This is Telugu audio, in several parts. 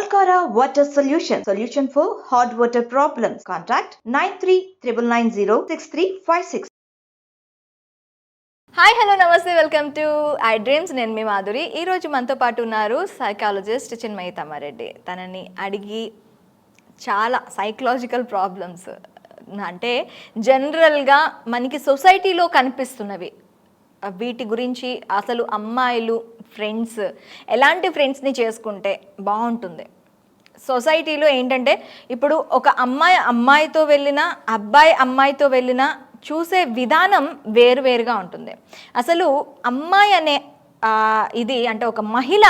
Alcara Water Solution for hot water problems. Contact 9399906356. Hi hello నమస్తే వెల్కమ్ టు ఐ డ్రీమ్స్. నేను మీ మాధురి. ఈరోజు మనతో పాటు ఉన్నారు సైకాలజిస్ట్ చిన్మయి తమ్మారెడ్డి. తనని అడిగి చాలా సైకలాజికల్ ప్రాబ్లమ్స్ అంటే జనరల్గా మనకి సొసైటీలో కనిపిస్తున్నవి వీటి గురించి, అసలు అమ్మాయిలు ఫ్రెండ్స్ ఎలాంటి ఫ్రెండ్స్ని చేసుకుంటే బాగుంటుంది, సొసైటీలో ఏంటంటే ఇప్పుడు ఒక అమ్మాయితో వెళ్ళినా అమ్మాయితో వెళ్ళినా చూసే విధానం వేరువేరుగా ఉంటుంది. అసలు అమ్మాయి అనే ఇది అంటే ఒక మహిళ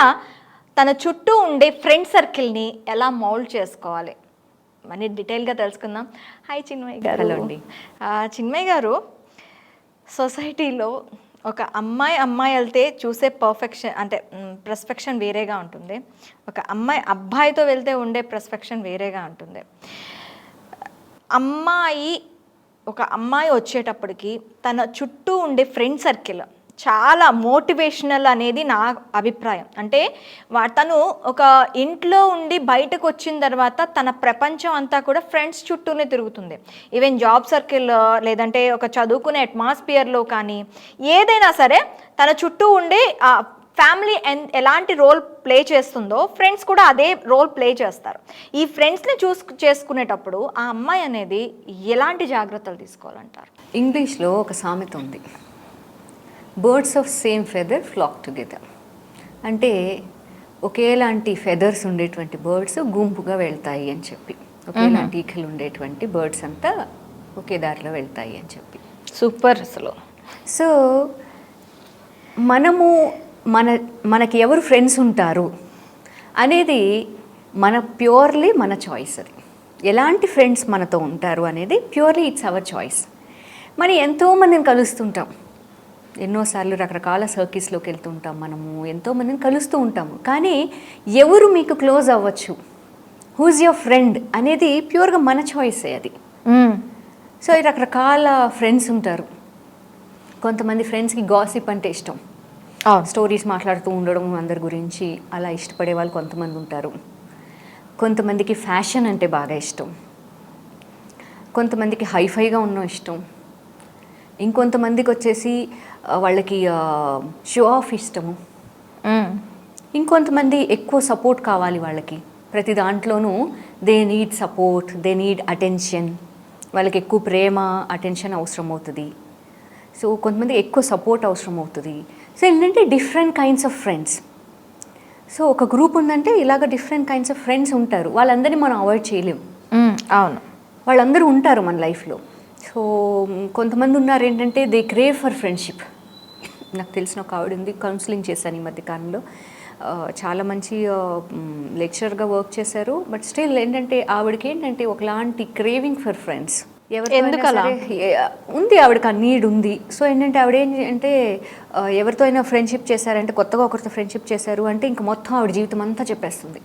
తన చుట్టూ ఉండే ఫ్రెండ్ సర్కిల్ని ఎలా మౌల్డ్ చేసుకోవాలి అని డీటెయిల్గా తెలుసుకుందాం. హాయ్ చిన్మయి గారు. హలో అండి. చిన్మయి గారు, సొసైటీలో ఒక అమ్మాయి వెళ్తే చూసే పర్స్పెక్షన్ వేరేగా ఉంటుంది, ఒక అబ్బాయితో వెళ్తే ఉండే పర్స్పెక్షన్ వేరేగా ఉంటుంది. ఒక అమ్మాయి వచ్చేటప్పటికి తన చుట్టూ ఉండే ఫ్రెండ్ సర్కిల్ చాలా మోటివేషనల్ అనేది నా అభిప్రాయం. అంటే తను ఒక ఇంట్లో ఉండి బయటకు వచ్చిన తర్వాత తన ప్రపంచం అంతా కూడా ఫ్రెండ్స్ చుట్టూనే తిరుగుతుంది. ఈవెన్ జాబ్ సర్కిల్ లేదంటే ఒక చదువుకునే అట్మాస్ఫియర్లో కానీ ఏదైనా సరే తన చుట్టూ ఉండే ఫ్యామిలీ ఎలాంటి రోల్ ప్లే చేస్తుందో ఫ్రెండ్స్ కూడా అదే రోల్ ప్లే చేస్తారు. ఈ ఫ్రెండ్స్ని చేసుకునేటప్పుడు ఆ అమ్మాయి అనేది ఎలాంటి జాగ్రత్తలు తీసుకోవాలంటారు? ఇంగ్లీష్లో ఒక సామెత ఉంది, birds of same feather flock together. అంటే ఒకేలాంటి ఫెదర్స్ ఉండేటువంటి బర్డ్స్ గుంపుగా వెళ్తాయి అని చెప్పి, ఒకేలాంటి ఈకలు ఉండేటువంటి బర్డ్స్ అంతా ఒకే దారిలో వెళ్తాయి అని చెప్పి. సూపర్. అసలు సో మనకి ఎవరు ఫ్రెండ్స్ ఉంటారు అనేది ప్యూర్లీ మన చాయిస్. అది ఎలాంటి ఫ్రెండ్స్ మనతో ఉంటారు అనేది ప్యూర్లీ ఇట్స్ అవర్ చాయిస్. మరి ఎంతోమందిని కలుస్తుంటాం, ఎన్నోసార్లు రకరకాల సర్కిల్స్లోకి వెళ్తుంటాం, మనము ఎంతోమందిని కలుస్తూ ఉంటాము. కానీ ఎవరు మీకు క్లోజ్ అవ్వచ్చు, హూజ్ యువర్ ఫ్రెండ్ అనేది ప్యూర్గా మన చాయిసే అది. సో రకరకాల ఫ్రెండ్స్ ఉంటారు. కొంతమంది ఫ్రెండ్స్కి గాసిప్ అంటే ఇష్టం, స్టోరీస్ మాట్లాడుతూ ఉండడం అందరి గురించి, అలా ఇష్టపడే వాళ్ళు కొంతమంది ఉంటారు. కొంతమందికి ఫ్యాషన్ అంటే బాగా ఇష్టం, కొంతమందికి హైఫైగా ఉన్న ఇష్టం, ఇంకొంతమందికి వచ్చేసి వాళ్ళకి షో ఆఫ్ ఇష్టము, ఇంకొంతమంది ఎక్కువ సపోర్ట్ కావాలి వాళ్ళకి. ప్రతి దాంట్లోనూ they need support, they need attention, వాళ్ళకి ఎక్కువ ప్రేమ అటెన్షన్ అవసరం అవుతుంది. సో కొంతమంది ఎక్కువ సపోర్ట్ అవసరం అవుతుంది. సో ఏంటంటే different kinds of friends. So ఒక గ్రూప్ ఉందంటే ఇలాగ డిఫరెంట్ కైండ్స్ ఆఫ్ ఫ్రెండ్స్ ఉంటారు. వాళ్ళందరినీ మనం అవాయిడ్ చేయలేము. అవును, వాళ్ళందరూ ఉంటారు మన లైఫ్లో. సో కొంతమంది ఉన్నారు ఏంటంటే దే క్రేవ్ ఫర్ ఫ్రెండ్షిప్. నాకు తెలిసిన ఒక ఆవిడ ఉంది, కౌన్సిలింగ్ చేశాను ఈ మధ్యకాలంలో. చాలా మంచి లెక్చరర్గా వర్క్ చేశారు. బట్ స్టిల్ ఏంటంటే ఆవిడకి ఏంటంటే ఒకలాంటి క్రేవింగ్ ఫర్ ఫ్రెండ్స్. ఎందుకలా ఉంది, ఆవిడకి ఆ నీడ్ ఉంది. సో ఏంటంటే ఆవిడ ఏంటంటే ఎవరితో అయినా ఫ్రెండ్షిప్ చేశారంటే, కొత్తగా ఒకరితో ఫ్రెండ్షిప్ చేశారు అంటే ఇంక మొత్తం ఆవిడ జీవితం అంతా చెప్పేస్తుంది.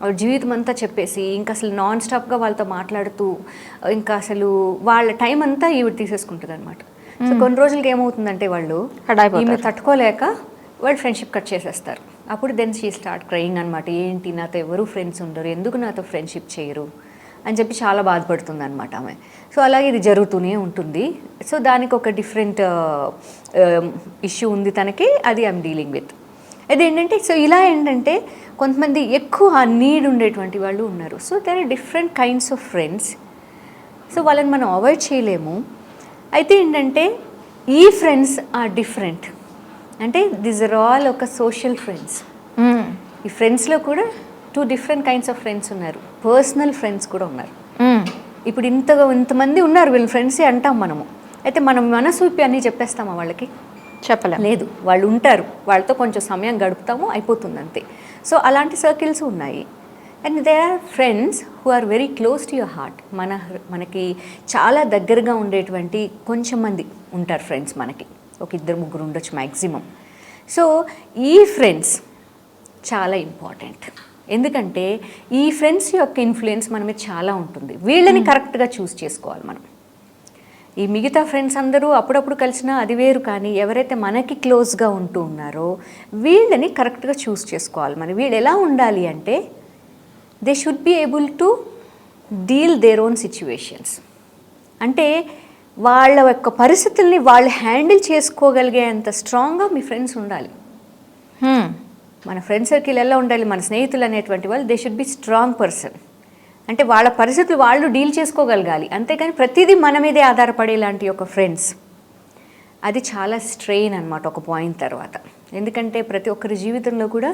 ఆవిడ జీవితం అంతా చెప్పేసి ఇంకా అసలు నాన్ స్టాప్గా వాళ్ళతో మాట్లాడుతూ ఇంకా అసలు వాళ్ళ టైం అంతా ఈవిడ తీసేసుకుంటుంది అనమాట. సో కొన్ని రోజులకి ఏమవుతుందంటే వాళ్ళు ఈమె తట్టుకోలేక వాళ్ళు ఫ్రెండ్షిప్ కట్ చేసేస్తారు. అప్పుడు దెన్ షీ స్టార్ట్ క్రయింగ్ అనమాట. ఏంటి నాతో ఎవరు ఫ్రెండ్స్ ఉండరు, ఎందుకు నాతో ఫ్రెండ్షిప్ చేయరు అని చెప్పి చాలా బాధపడుతుంది అనమాట ఆమె. సో అలాగే ఇది జరుగుతూనే ఉంటుంది. సో దానికి ఒక డిఫరెంట్ ఇష్యూ ఉంది తనకి, అది ఐఎమ్ డీలింగ్ విత్. అది ఏంటంటే సో ఇలా ఏంటంటే కొంతమంది ఎక్కువ ఆ నీడ్ ఉండేటువంటి వాళ్ళు ఉన్నారు. So there are different kinds of friends. So వాళ్ళని మనం అవాయిడ్ చేయలేము. అయితే ఏంటంటే ఈ ఫ్రెండ్స్ ఆర్ డిఫరెంట్. అంటే దీస్ ఆర్ ఆల్ ఒక సోషల్ ఫ్రెండ్స్. ఈ ఫ్రెండ్స్లో కూడా 2 డిఫరెంట్ కైండ్స్ ఆఫ్ ఫ్రెండ్స్ ఉన్నారు. పర్సనల్ ఫ్రెండ్స్ కూడా ఉన్నారు. ఇప్పుడు ఇంతమంది ఉన్నారు, వీళ్ళ ఫ్రెండ్సే అంటాం మనము. అయితే మనం మనసు విప్పి అన్నీ చెప్పేస్తామా వాళ్ళకి? చెప్పలేం. లేదు, వాళ్ళు ఉంటారు, వాళ్ళతో కొంచెం సమయం గడుపుతాము, అయిపోతుంది అంతే. సో అలాంటి సర్కిల్స్ ఉన్నాయి. And they are friends who are very close to your heart. మనకి చాలా దగ్గరగా ఉండేటువంటి కొంచెం మంది ఉంటారు ఫ్రెండ్స్. మనకి ఒక 2-3 ఉండొచ్చు మ్యాక్సిమం. సో ఈ ఫ్రెండ్స్ చాలా ఇంపార్టెంట్. ఎందుకంటే ఈ ఫ్రెండ్స్ యొక్క ఇన్ఫ్లుయెన్స్ మన మీద చాలా ఉంటుంది. వీళ్ళని కరెక్ట్గా చూస్ చేసుకోవాలి మనం. ఈ మిగతా ఫ్రెండ్స్ అందరూ అప్పుడప్పుడు కలిసినా అది వేరు, కానీ ఎవరైతే మనకి క్లోజ్గా ఉంటూ ఉన్నారో వీళ్ళని కరెక్ట్గా చూస్ చేసుకోవాలి. మరి వీళ్ళు ఎలా ఉండాలి అంటే they should be able to deal their own situations. అంటే వాళ్ళ యొక్క పరిస్థితుల్ని వాళ్ళు హ్యాండిల్ చేసుకోగలిగే అంత స్ట్రాంగ్గా మీ ఫ్రెండ్స్ ఉండాలి. మన ఫ్రెండ్ సర్కిల్ ఎలా ఉండాలి, మన స్నేహితులు అనేటువంటి వాళ్ళు they should be strong person. అంటే వాళ్ళ పరిస్థితులు వాళ్ళు డీల్ చేసుకోగలగాలి, అంతేకాని ప్రతిదీ మన మీదే ఆధారపడేలాంటి ఒక ఫ్రెండ్స్ అది చాలా స్ట్రెయిన్ అనమాట ఒక పాయింట్ తర్వాత. ఎందుకంటే ప్రతి ఒక్కరి జీవితంలో కూడా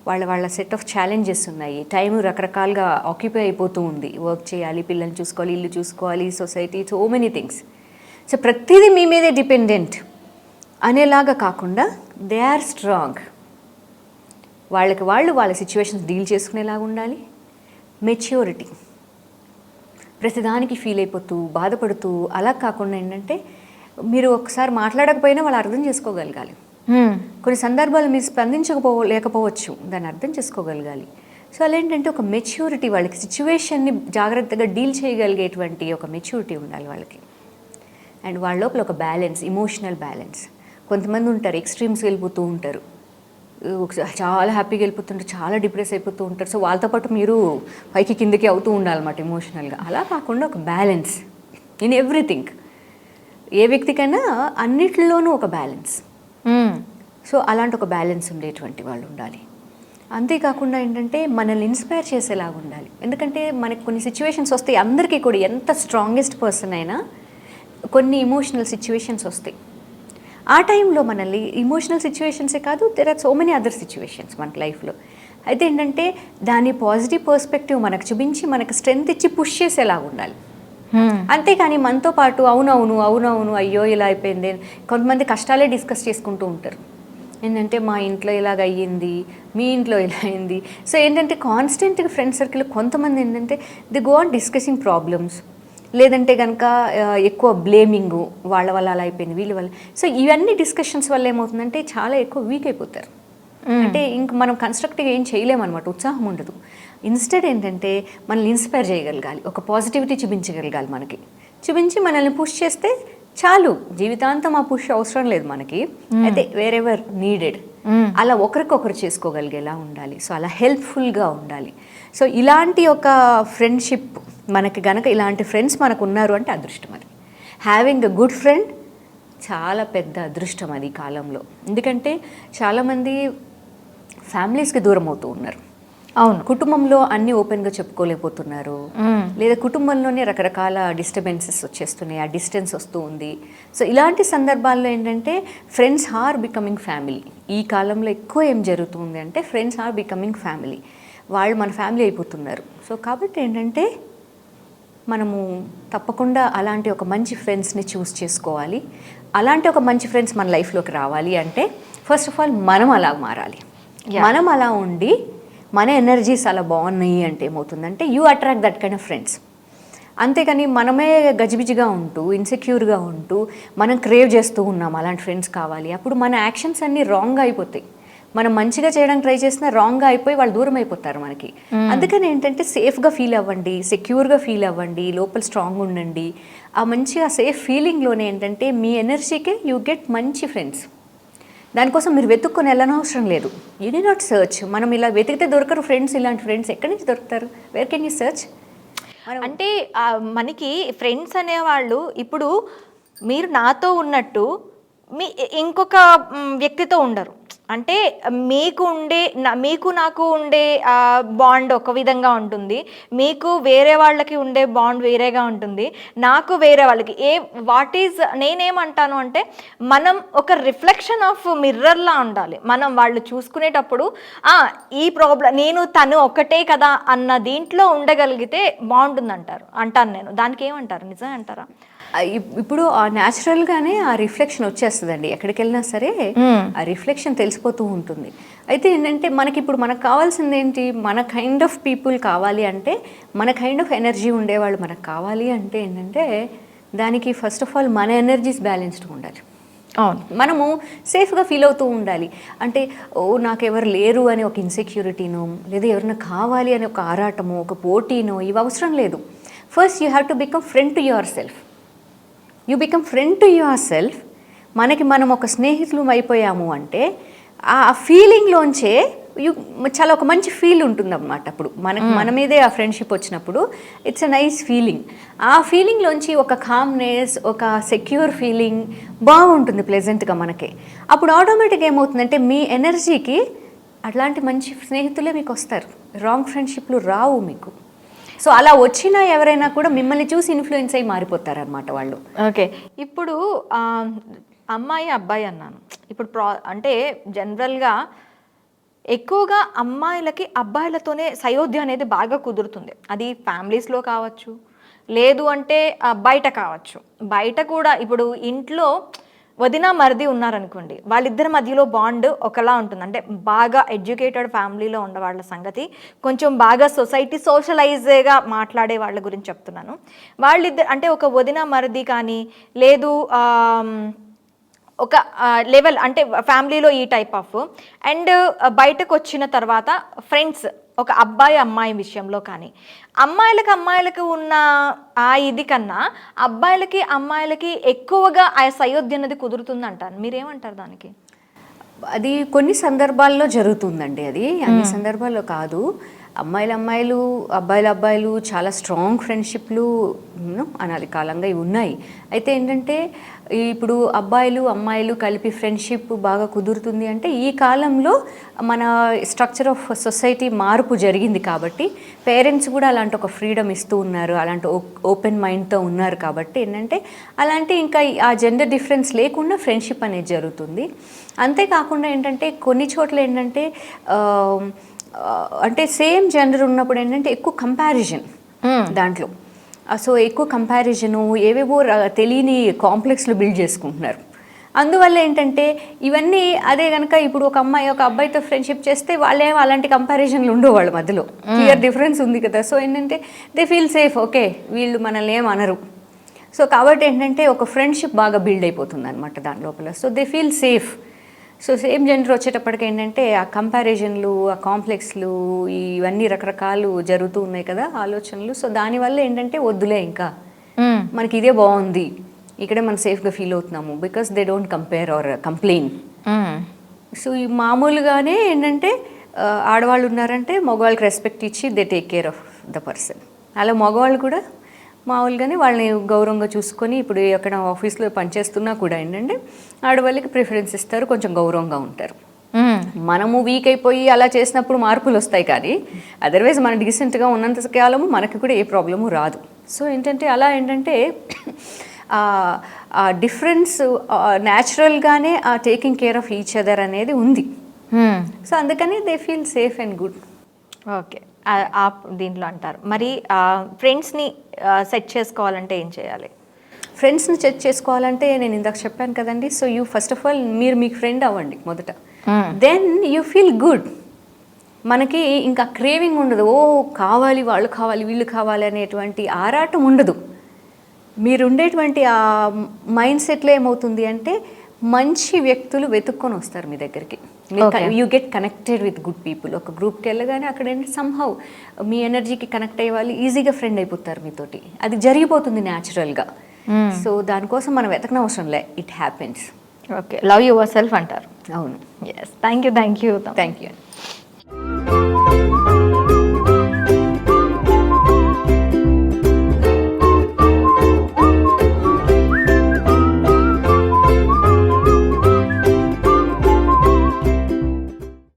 వాళ్ళ సెట్ ఆఫ్ ఛాలెంజెస్ ఉన్నాయి. టైం రకరకాలుగా ఆక్యుపై అయిపోతూ ఉంది. వర్క్ చేయాలి, పిల్లల్ని చూసుకోవాలి, ఇల్లు చూసుకోవాలి, society, so many things. So ప్రతిదీ మీ మీదే డిపెండెంట్ అనేలాగా కాకుండా దే ఆర్ స్ట్రాంగ్. వాళ్ళకి వాళ్ళ సిచ్యువేషన్స్ డీల్ చేసుకునేలాగా ఉండాలి. మెచ్యూరిటీ, ప్రతిదానికి ఫీల్ అయిపోతూ బాధపడుతూ అలా కాకుండా ఏంటంటే మీరు ఒకసారి మాట్లాడకపోయినా వాళ్ళు అర్థం చేసుకోగలగాలి. కొన్ని సందర్భాలు మీరు లేకపోవచ్చు, దాన్ని అర్థం చేసుకోగలగాలి. సో అలా ఏంటంటే ఒక మెచ్యూరిటీ, వాళ్ళకి సిచ్యువేషన్ని జాగ్రత్తగా డీల్ చేయగలిగేటువంటి ఒక మెచ్యూరిటీ ఉండాలి వాళ్ళకి. అండ్ వాళ్ళ లోపల ఒక బ్యాలెన్స్, ఇమోషనల్ బ్యాలెన్స్. కొంతమంది ఉంటారు ఎక్స్ట్రీమ్స్ వెళ్ళిపోతూ ఉంటారు, చాలా హ్యాపీగా వెళ్ళిపోతుంటారు, చాలా డిప్రెస్ అయిపోతూ ఉంటారు. సో వాళ్ళతో పాటు మీరు పైకి కిందకి అవుతూ ఉండాలన్నమాట ఎమోషనల్గా. అలా కాకుండా ఒక బ్యాలెన్స్ ఇన్ ఎవ్రీథింగ్. ఏ వ్యక్తికైనా అన్నిటిలోనూ ఒక బ్యాలెన్స్. సో అలాంటి ఒక బ్యాలెన్స్ ఉండేటువంటి వాళ్ళు ఉండాలి. అంతేకాకుండా ఏంటంటే మనల్ని ఇన్స్పైర్ చేసేలాగా ఉండాలి. ఎందుకంటే మనకి కొన్ని సిచ్యువేషన్స్ వస్తాయి, అందరికీ కూడా ఎంత స్ట్రాంగెస్ట్ పర్సన్ అయినా కొన్ని ఇమోషనల్ సిచ్యువేషన్స్ వస్తాయి. ఆ టైంలో మనల్ని ఇమోషనల్ సిచ్యువేషన్సే కాదు, there are so many other situations మన లైఫ్లో. అయితే ఏంటంటే దాని పాజిటివ్ పర్స్పెక్టివ్ మనకు చూపించి మనకు స్ట్రెంగ్త్ ఇచ్చి పుష్ చేసేలాగా ఉండాలి. అంతేకాని మనతో పాటు అవునవును అయ్యో ఇలా అయిపోయింది, కొంతమంది కష్టాలే డిస్కస్ చేసుకుంటూ ఉంటారు. ఏంటంటే మా ఇంట్లో ఇలాగ అయ్యింది, మీ ఇంట్లో ఇలా అయింది. సో ఏంటంటే కాన్స్టెంట్గా ఫ్రెండ్ సర్కిల్ కొంతమంది ఏంటంటే the go on discussing problems, లేదంటే కనుక ఎక్కువ బ్లేమింగు, వాళ్ళ వల్ల అలా అయిపోయింది, వీళ్ళ వల్ల. సో ఇవన్నీ డిస్కషన్స్ వల్ల ఏమవుతుందంటే చాలా ఎక్కువ వీక్ అయిపోతారు. అంటే ఇంక మనం కన్స్ట్రక్టివ్గా ఏం చేయలేమన్నమాట, ఉత్సాహం ఉండదు. ఇన్స్టెడ్ ఏంటంటే మనల్ని ఇన్స్పైర్ చేయగలగాలి, ఒక పాజిటివిటీ చూపించగలగాలి, మనకి చూపించి మనల్ని పుష్ చేస్తే చాలు. జీవితాంతం ఆ పుష్ అవసరం లేదు మనకి. అయితే వేరెవర్ నీడెడ్ అలా ఒకరికొకరు చేసుకోగలిగేలా ఉండాలి. సో అలా హెల్ప్ఫుల్గా ఉండాలి. సో ఇలాంటి ఒక ఫ్రెండ్షిప్ మనకి గనక, ఇలాంటి ఫ్రెండ్స్ మనకు ఉన్నారు అంటే అదృష్టం. అది హ్యావింగ్ ఎ గుడ్ ఫ్రెండ్ చాలా పెద్ద అదృష్టం అది ఈ కాలంలో. ఎందుకంటే చాలామంది ఫ్యామిలీస్కి దూరం అవుతూ ఉన్నారు. అవును, కుటుంబంలో అన్నీ ఓపెన్గా చెప్పుకోలేకపోతున్నారు, లేదా కుటుంబంలోనే రకరకాల డిస్టర్బెన్సెస్ వచ్చేస్తున్నాయి, ఆ డిస్టెన్స్ వస్తూ ఉంది. సో ఇలాంటి సందర్భాల్లో ఏంటంటే ఫ్రెండ్స్ ఆర్ బికమింగ్ ఫ్యామిలీ. ఈ కాలంలో ఎక్కువ ఏం జరుగుతుంది అంటే ఫ్రెండ్స్ ఆర్ బికమింగ్ ఫ్యామిలీ, వాళ్ళు మన ఫ్యామిలీ అయిపోతున్నారు. సో కాబట్టి ఏంటంటే మనము తప్పకుండా అలాంటి ఒక మంచి ఫ్రెండ్స్ని చూస్ చేసుకోవాలి. అలాంటి ఒక మంచి ఫ్రెండ్స్ మన లైఫ్లోకి రావాలి అంటే ఫస్ట్ ఆఫ్ ఆల్ మనం అలా మారాలి. మనం అలా ఉండి మన ఎనర్జీస్ అలా బాగున్నాయి అంటే ఏమవుతుందంటే you attract that kind of friends. అంతేకాని మనమే గజిబిజిగా ఉంటూ ఇన్సెక్యూర్గా ఉంటూ మనం క్రేవ్ చేస్తూ ఉన్నాం అలాంటి ఫ్రెండ్స్ కావాలి, అప్పుడు మన యాక్షన్స్ అన్నీ రాంగ్గా అయిపోతాయి. మనం మంచిగా చేయడానికి ట్రై చేసినా రాంగ్గా అయిపోయి వాళ్ళు దూరం అయిపోతారు మనకి. అందుకని ఏంటంటే సేఫ్గా ఫీల్ అవ్వండి, సెక్యూర్గా ఫీల్ అవ్వండి, లోపల స్ట్రాంగ్ ఉండండి. ఆ మంచిగా సేఫ్ ఫీలింగ్లోనే ఏంటంటే మీ ఎనర్జీకే యూ గెట్ మంచి ఫ్రెండ్స్. దానికోసం మీరు వెతుక్కొని వెళ్ళనవసరం లేదు. You need not search. మనం ఇలా వెతికితే దొరకరు ఫ్రెండ్స్. ఇలాంటి ఫ్రెండ్స్ ఎక్కడి నుంచి దొరుకుతారు? Where can you search? అంటే మనకి ఫ్రెండ్స్ అనేవాళ్ళు ఇప్పుడు మీరు నాతో ఉన్నట్టు మీ ఇంకొక వ్యక్తితో ఉండరు. అంటే మీకు నాకు ఉండే బాండ్ ఒక విధంగా ఉంటుంది, మీకు వేరే వాళ్ళకి ఉండే బాండ్ వేరేగా ఉంటుంది, నాకు వేరే వాళ్ళకి నేనేమంటాను అంటే మనం ఒక రిఫ్లెక్షన్ ఆఫ్ మిర్రర్లా ఉండాలి. మనం వాళ్ళు చూసుకునేటప్పుడు ఈ ప్రాబ్లం తను ఒకటే కదా అన్న దీంట్లో ఉండగలిగితే అంటాను నేను. దానికి ఏమంటారు? నిజమే అంటారా? ఇప్పుడు న్యాచురల్గానే ఆ రిఫ్లెక్షన్ వచ్చేస్తుందండి. ఎక్కడికి వెళ్ళినా సరే ఆ రిఫ్లెక్షన్ తెలిసిపోతూ ఉంటుంది. అయితే ఏంటంటే మనకు కావాల్సింది ఏంటి? మన కైండ్ ఆఫ్ పీపుల్ కావాలి అంటే, మన కైండ్ ఆఫ్ ఎనర్జీ ఉండేవాళ్ళు మనకు కావాలి అంటే ఏంటంటే దానికి ఫస్ట్ ఆఫ్ ఆల్ మన ఎనర్జీస్ బ్యాలెన్స్డ్గా ఉండాలి. అవును, మనము సేఫ్గా ఫీల్ అవుతూ ఉండాలి. అంటే నాకు ఎవరు లేరు అని ఒక ఇన్సెక్యూరిటీనో, లేదా ఎవరైనా కావాలి అని ఒక ఆరాటమో, ఒక పోటీనో ఇవి అవసరం లేదు. First you have to become friend to your self. You become friend to your self. మనం ఒక స్నేహితులు అయిపోయాము అంటే ఆ ఫీలింగ్లోంచే చాలా ఒక మంచి ఫీల్ ఉంటుంది అన్నమాట. అప్పుడు మన మీదే ఆ ఫ్రెండ్షిప్ వచ్చినప్పుడు ఇట్స్ అ నైస్ ఫీలింగ్. ఆ ఫీలింగ్లోంచి ఒక కామ్నెస్, ఒక సెక్యూర్ ఫీలింగ్ బాగుంటుంది ప్లెజెంట్గా మనకి. అప్పుడు ఆటోమేటిక్గా ఏమవుతుందంటే మీ ఎనర్జీకి అట్లాంటి మంచి స్నేహితులే మీకు వస్తారు, రాంగ్ ఫ్రెండ్షిప్లు రావు మీకు. సో అలా వచ్చినా ఎవరైనా కూడా మిమ్మల్ని చూసి ఇన్ఫ్లుయెన్స్ అయ్యి మారిపోతారనమాట వాళ్ళు. ఓకే, ఇప్పుడు అమ్మాయి అబ్బాయి అన్నాను. ఇప్పుడు అంటే జనరల్గా ఎక్కువగా అమ్మాయిలకి అబ్బాయిలతోనే సయోధ్య అనేది బాగా కుదురుతుంది. అది ఫ్యామిలీస్లో కావచ్చు, లేదు అంటే బయట కావచ్చు. బయట కూడా ఇప్పుడు ఇంట్లో వదిన మరిది ఉన్నారనుకోండి, వాళ్ళిద్దరి మధ్యలో బాండ్ ఒకలా ఉంటుంది. అంటే బాగా ఎడ్యుకేటెడ్ ఫ్యామిలీలో ఉన్న వాళ్ళ సంగతి, కొంచెం బాగా సోషలైజ్గా మాట్లాడే వాళ్ళ గురించి చెప్తున్నాను. వాళ్ళిద్దరు అంటే ఒక వదిన మరిది కానీ, లేదు ఒక లెవెల్ అంటే ఫ్యామిలీలో ఈ టైప్ ఆఫ్, అండ్ బయటకు వచ్చిన తర్వాత ఫ్రెండ్స్, ఒక అబ్బాయి అమ్మాయి విషయంలో కానీ, అమ్మాయిలకు ఉన్న ఆ ఇది కన్నా అమ్మాయిలకి ఎక్కువగా ఆ సయోధ్య అనేది కుదురుతుంది అంటారు. మీరేమంటారు దానికి? అది కొన్ని సందర్భాల్లో జరుగుతుందండి, అది అన్ని సందర్భాల్లో కాదు. అమ్మాయిలు అబ్బాయిలు చాలా స్ట్రాంగ్ ఫ్రెండ్షిప్లు అనాది కాలంగా ఇవి ఉన్నాయి. అయితే ఏంటంటే ఇప్పుడు అమ్మాయిలు కలిపి ఫ్రెండ్షిప్ బాగా కుదురుతుంది అంటే ఈ కాలంలో మన స్ట్రక్చర్ ఆఫ్ సొసైటీ మార్పు జరిగింది కాబట్టి పేరెంట్స్ కూడా అలాంటి ఒక ఫ్రీడమ్ ఇస్తూ ఉన్నారు, అలాంటి ఓపెన్ మైండ్తో ఉన్నారు కాబట్టి ఏంటంటే అలాంటి ఇంకా ఆ జెండర్ డిఫరెన్స్ లేకుండా ఫ్రెండ్షిప్ అనేది జరుగుతుంది. అంతేకాకుండా ఏంటంటే కొన్ని చోట్ల ఏంటంటే అంటే సేమ్ జెండర్ ఉన్నప్పుడు ఏంటంటే ఎక్కువ కంపారిజన్ దాంట్లో. సో ఎక్కువ కంపారిజను, ఏవేవో తెలియని కాంప్లెక్స్లు బిల్డ్ చేసుకుంటున్నారు. అందువల్ల ఏంటంటే ఇవన్నీ అదే కనుక ఇప్పుడు ఒక అమ్మాయి ఒక అబ్బాయితో ఫ్రెండ్షిప్ చేస్తే వాళ్ళేమో అలాంటి కంపారిజన్లు ఉండవు వాళ్ళ మధ్యలో, క్లియర్ డిఫరెన్స్ ఉంది కదా. సో ఏంటంటే దే ఫీల్ సేఫ్, ఓకే వీళ్ళు మనల్ని ఏం అనరు. సో కాబట్టి ఏంటంటే ఒక ఫ్రెండ్షిప్ బాగా బిల్డ్ అయిపోతుంది అనమాట దాని లోపల. So they feel safe. So same gender వచ్చేటప్పటికి ఏంటంటే ఆ కంపారిజన్లు, ఆ కాంప్లెక్స్లు, ఇవన్నీ రకరకాలు జరుగుతూ ఉన్నాయి కదా ఆలోచనలు. సో దానివల్ల ఏంటంటే వద్దులే, ఇంకా మనకి ఇదే బాగుంది, ఇక్కడే మనం సేఫ్గా ఫీల్ అవుతున్నాము, because they don't compare or complain. So ఈ మామూలుగానే ఏంటంటే ఆడవాళ్ళు ఉన్నారంటే మగవాళ్ళకి రెస్పెక్ట్ ఇచ్చి they take care of the person. అలా మగవాళ్ళు కూడా మామూలుగానే వాళ్ళని గౌరవంగా చూసుకొని, ఇప్పుడు ఎక్కడ ఆఫీస్లో పనిచేస్తున్నా కూడా ఏంటంటే ఆడవాళ్ళకి ప్రిఫరెన్స్ ఇస్తారు, కొంచెం గౌరవంగా ఉంటారు. మనము వీక్ అయిపోయి అలా చేసినప్పుడు మార్పులు వస్తాయి, కానీ అదర్వైజ్ మనం డీసెంట్గా ఉన్నంత కాలము మనకి కూడా ఏ ప్రాబ్లము రాదు. సో ఏంటంటే అలా ఏంటంటే ఆ డిఫరెన్స్ న్యాచురల్గానే ఆ taking care of each other అనేది ఉంది. సో అందుకని they feel safe and good. Okay, దీంట్లో అంటారు. మరి ఫ్రెండ్స్ని సెట్ చేసుకోవాలంటే ఏం చేయాలి? ఫ్రెండ్స్ని సెట్ చేసుకోవాలంటే నేను ఇందాక చెప్పాను కదండి. So you first of all మీరు మీకు ఫ్రెండ్ అవ్వండి మొదట, దెన్ యూ ఫీల్ గుడ్. మనకి ఇంకా క్రేవింగ్ ఉండదు, ఓ కావాలి, వాళ్ళు కావాలి, వీళ్ళు కావాలి అనేటువంటి ఆరాటం ఉండదు. మీరు ఉండేటువంటి ఆ మైండ్ సెట్లో ఏమవుతుంది అంటే మంచి వ్యక్తులు వెతుక్కొని వస్తారు మీ దగ్గరికి. You get connected with good people. ఒక గ్రూప్కి వెళ్ళగానే అక్కడ ఏంటంటే సమ్హౌ మీ ఎనర్జీకి కనెక్ట్ అయ్యే వాళ్ళు ఈజీగా ఫ్రెండ్ అయిపోతారు మీతోటి. అది జరిగిపోతుంది న్యాచురల్గా. సో దానికోసం మనం వెతకనవసరం లే, it happens. Okay, love yourself అంటారు. అవును. Yes, thank you. Thank you.